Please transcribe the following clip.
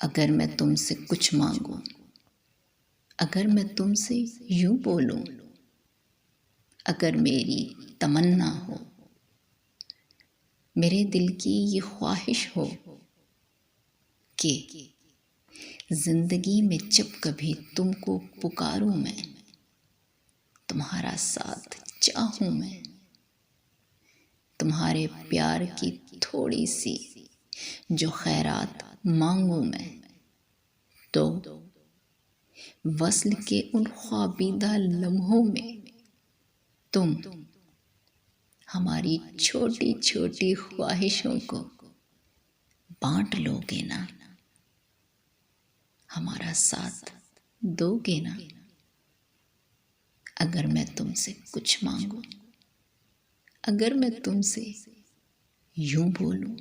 अगर मैं तुमसे कुछ मांगूं, अगर मैं तुमसे यूं बोलूं, अगर मेरी तमन्ना हो, मेरे दिल की ये ख्वाहिश हो कि जिंदगी में जब कभी तुमको पुकारूं मैं, तुम्हारा साथ चाहूं मैं, तुम्हारे प्यार की थोड़ी सी जो खैरात मांगूं मैं, तो वस्ल के उन ख्वाबीदा लम्हों में तुम हमारी छोटी छोटी ख्वाहिशों को बांट लोगे ना, हमारा साथ दोगे ना। अगर मैं तुमसे कुछ मांगूं, अगर मैं तुमसे यूं बोलूं,